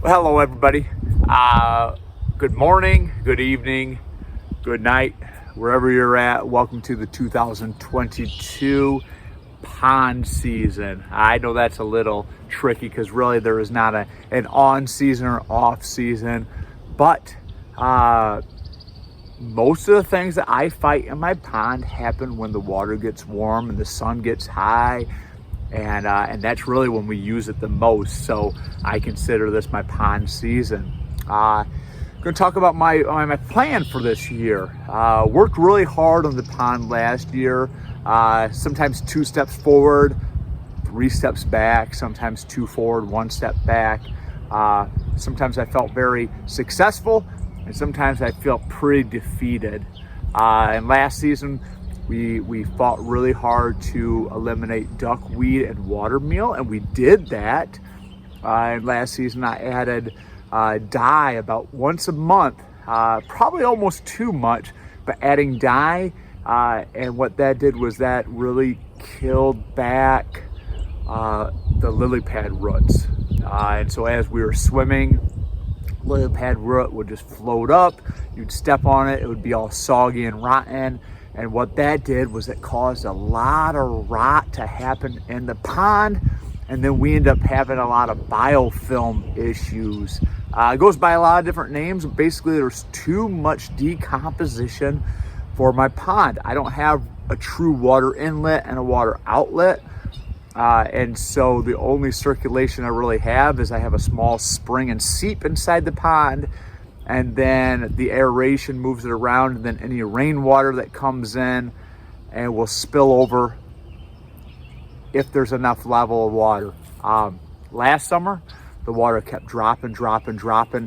Well, hello everybody. Good morning, good evening, good night, wherever you're at. Welcome to the 2022 pond season. I know that's a little tricky because really there is not an on season or off season, but most of the things that I fight in my pond happen when the water gets warm and the sun gets high. And that's really when we use it the most. So I consider this my pond season. I'm going to talk about my plan for this year. Worked really hard on the pond last year. Sometimes 2 steps forward, 3 steps back, sometimes 2 forward, 1 step back. Sometimes I felt very successful, and sometimes I felt pretty defeated. And last season, we fought really hard to eliminate duckweed and water meal, and we did that. And last season I added dye about once a month, probably almost too much, but adding dye, and what that did was that really killed back the lily pad roots. And so as we were swimming, lily pad root would just float up. You'd step on it, it would be all soggy and rotten. And what that did was it caused a lot of rot to happen in the pond. And then we end up having a lot of biofilm issues. It goes by a lot of different names. Basically, there's too much decomposition for my pond. I don't have a true water inlet and a water outlet. And so the only circulation I really have is I have a small spring and seep inside the pond. And then the aeration moves it around, and then any rainwater that comes in and will spill over if there's enough level of water. Last summer, the water kept dropping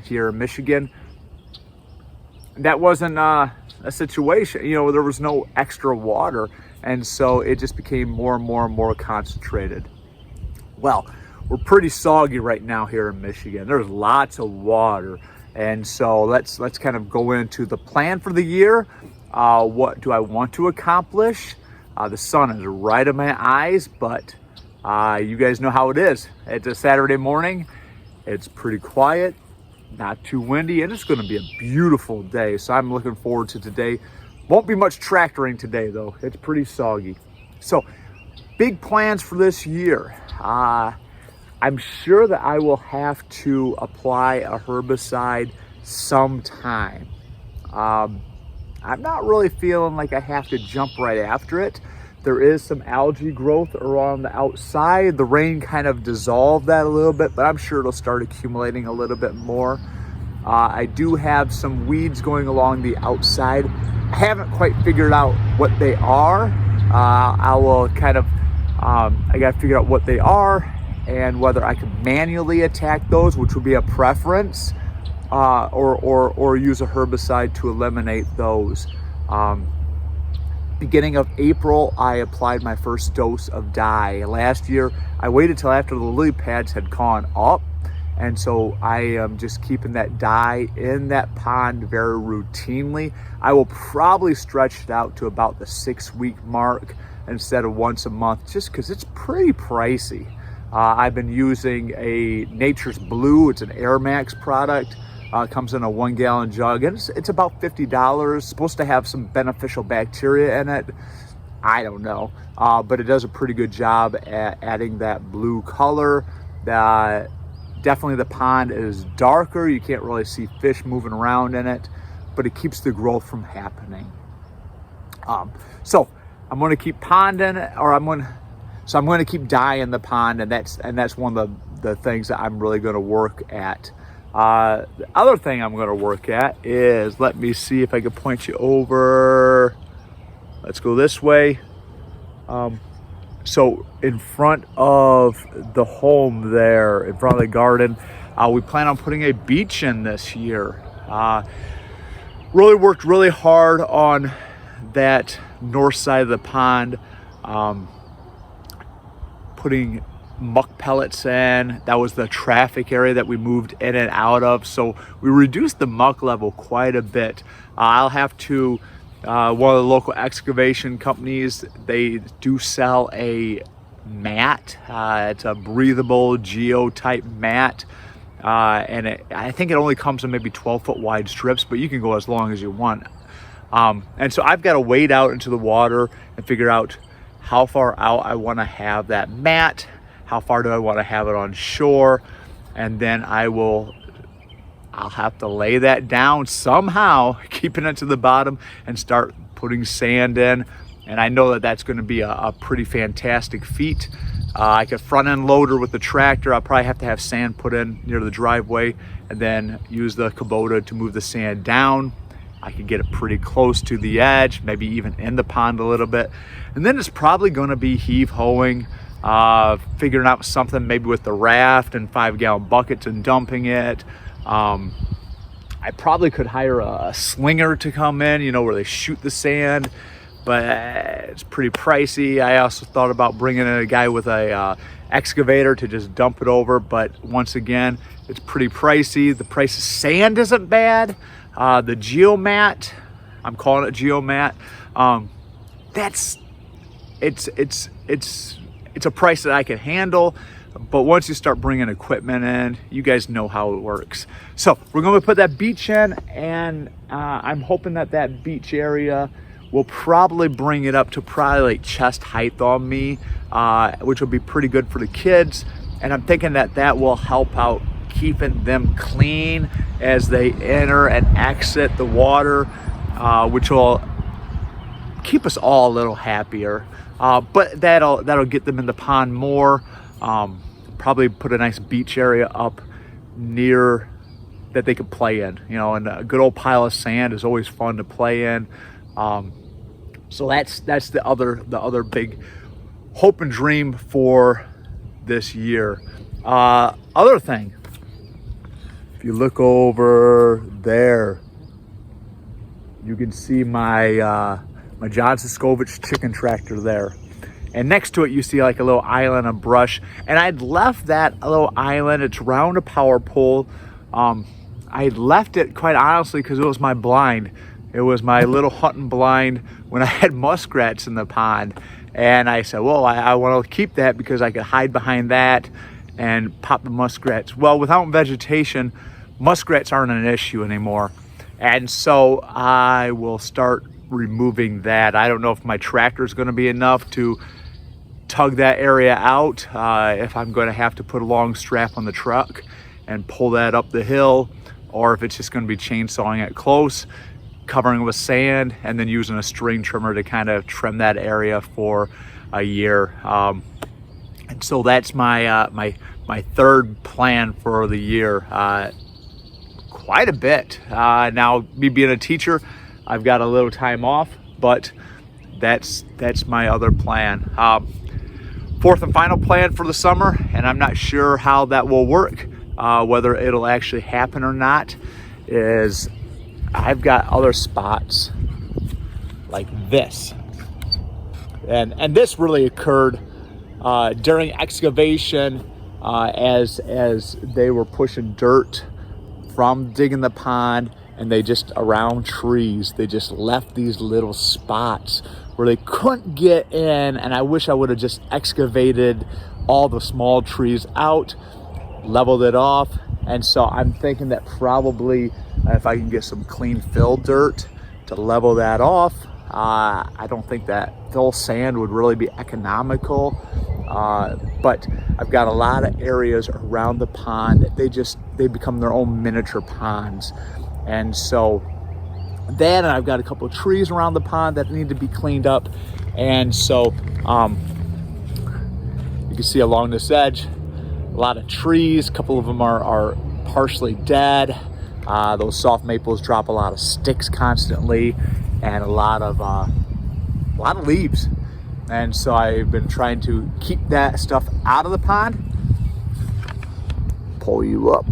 here in Michigan. That wasn't a situation, there was no extra water, and so it just became more and more concentrated. Well, we're pretty soggy right now here in Michigan. There's lots of water. And so let's kind of go into the plan for the year. What do I want to accomplish? The sun is right in my eyes, but you guys know how it is. It's a Saturday morning. It's pretty quiet, not too windy, and it's going to be a beautiful day. So I'm looking forward to today. Won't be much tractoring today, though. It's pretty soggy. So big plans for this year. I'm sure that I will have to apply a herbicide sometime. I'm not really feeling like I have to jump right after it. There is some algae growth around the outside. The rain kind of dissolved that a little bit, but I'm sure it'll start accumulating a little bit more. I do have some weeds going along the outside. I haven't quite figured out what they are. I will kind of, I got to figure out what they are and whether I can manually attack those, which would be a preference, or use a herbicide to eliminate those. Beginning of April, I applied my first dose of dye. Last year, I waited till after the lily pads had gone up, and so I am just keeping that dye in that pond very routinely. I will probably stretch it out to about the 6-week mark instead of once a month, just because it's pretty pricey. I've been using a Nature's Blue. It's an Air Max product. Comes in a 1-gallon jug, and it's about $50. Supposed to have some beneficial bacteria in it. I don't know, but it does a pretty good job at adding that blue color. Definitely the pond is darker. You can't really see fish moving around in it, but it keeps the growth from happening. So I'm going to keep ponding, or I'm going to keep dye in the pond, and that's one of the things that I'm really going to work at. The other thing I'm going to work at is, let me see if I can point you over. Let's go this way. So in front of the home there, in front of the garden, we plan on putting a beach in this year. Really worked really hard on that north side of the pond. Putting muck pellets in. That was the traffic area that we moved in and out of, so we reduced the muck level quite a bit. I'll have to, one of the local excavation companies, they do sell a mat. It's a breathable geo type mat. and I think it only comes in maybe 12-foot wide strips, but you can go as long as you want. And so I've got to wade out into the water and figure out how far out I want to have that mat, how far do I want to have it on shore, and then I'll have to lay that down somehow, keeping it to the bottom, and start putting sand in. And I know that that's going to be a pretty fantastic feat. I could front end loader with the tractor. I'll probably have to have sand put in near the driveway and then use the Kubota to move the sand down. I could get it pretty close to the edge, maybe even in the pond a little bit. And then it's probably going to be heave hoeing, figuring out something maybe with the raft and 5-gallon buckets and dumping it. I probably could hire a slinger to come in, you know, where they shoot the sand, but it's pretty pricey. I also thought about bringing in a guy with a excavator to just dump it over, but once again, it's pretty pricey. The price of sand isn't bad. The geomat, I'm calling it geomat, it's a price that I can handle. But once you start bringing equipment in, you guys know how it works. So we're going to put that beach in, and I'm hoping that beach area will probably bring it up to probably like chest height on me, which will be pretty good for the kids. And I'm thinking that will help out keeping them clean as they enter and exit the water, which will keep us all a little happier. But that'll get them in the pond more. Probably put a nice beach area up near that they could play in, you know, and a good old pile of sand is always fun to play in. So that's the other big hope and dream for this year. Other thing, if you look over there, you can see my my Johnson Skovich chicken tractor there. And next to it, you see like a little island of brush. And I'd left that little island, it's around a power pole. I left it quite honestly because it was my blind. It was my little hunting blind when I had muskrats in the pond. And I said, well, I want to keep that because I could hide behind that and pop the muskrats. Well, without vegetation, muskrats aren't an issue anymore. And so I will start removing that. I don't know if my tractor is going to be enough to tug that area out, if I'm going to have to put a long strap on the truck and pull that up the hill, or if it's just going to be chainsawing it close, covering it with sand, and then using a string trimmer to kind of trim that area for a year. And so that's my my third plan for the year. Quite a bit. Now, me being a teacher, I've got a little time off, but that's my other plan. Fourth and final plan for the summer, and I'm not sure how that will work, whether it'll actually happen or not, is I've got other spots like this. And this really occurred during excavation, as they were pushing dirt from digging the pond, and they just, around trees, they just left these little spots where they couldn't get in. And I wish I would have just excavated all the small trees out, leveled it off. And so I'm thinking that probably if I can get some clean fill dirt to level that off, I don't think that fill sand would really be economical. But I've got a lot of areas around the pond that they become their own miniature ponds. And so then I've got a couple of trees around the pond that need to be cleaned up. And so you can see along this edge, a lot of trees. A couple of them are partially dead. Those soft maples drop a lot of sticks constantly, and a lot of leaves. And so I've been trying to keep that stuff out of the pond. Pull you up.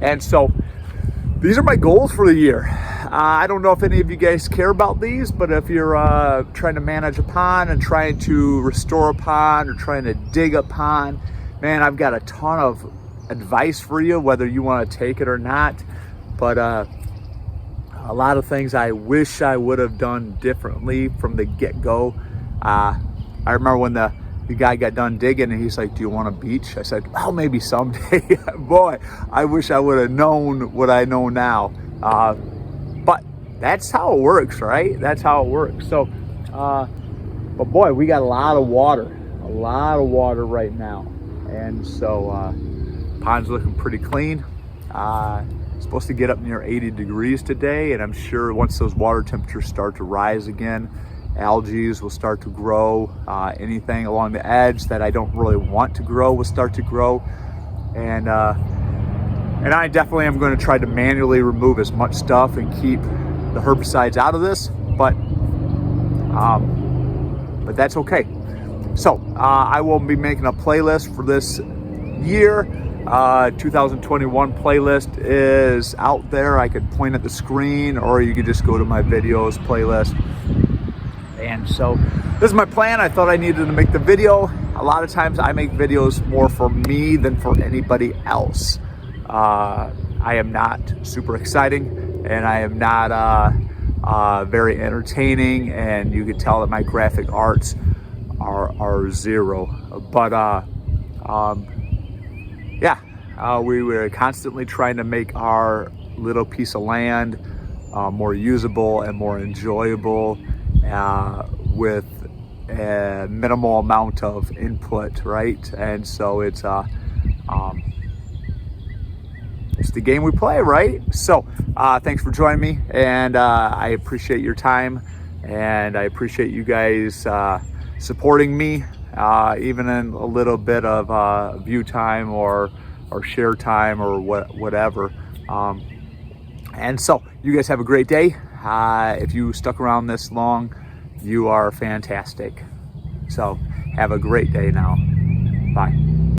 And so these are my goals for the year. I don't know if any of you guys care about these, but if you're trying to manage a pond and trying to restore a pond or trying to dig a pond, man, I've got a ton of advice for you, whether you want to take it or not. But a lot of things I wish I would have done differently from the get-go. I remember when the the guy got done digging and he's like, do you want a beach? I said, well, maybe someday. Boy, I wish I would have known what I know now. But that's how it works, right? That's how it works. So, but boy, we got a lot of water right now. And so, pond's looking pretty clean. Supposed to get up near 80 degrees today, and I'm sure once those water temperatures start to rise again, algae will start to grow. Anything along the edge that I don't really want to grow will start to grow. And I definitely am going to try to manually remove as much stuff and keep the herbicides out of this, but that's okay. So I will be making a playlist for this year. 2021 playlist is out there. I could point at the screen, or you could just go to my videos playlist. And so this is my plan. I thought I needed to make the video. A lot of times I make videos more for me than for anybody else. I am not super exciting, and I am not very entertaining, and you can tell that my graphic arts are zero. But we were constantly trying to make our little piece of land more usable and more enjoyable with a minimal amount of input, right? And so it's the game we play, right? So thanks for joining me, and I appreciate your time, and I appreciate you guys supporting me, even in a little bit of view time or share time or whatever. And so you guys have a great day. If you stuck around this long, you are fantastic. So have a great day now. Bye.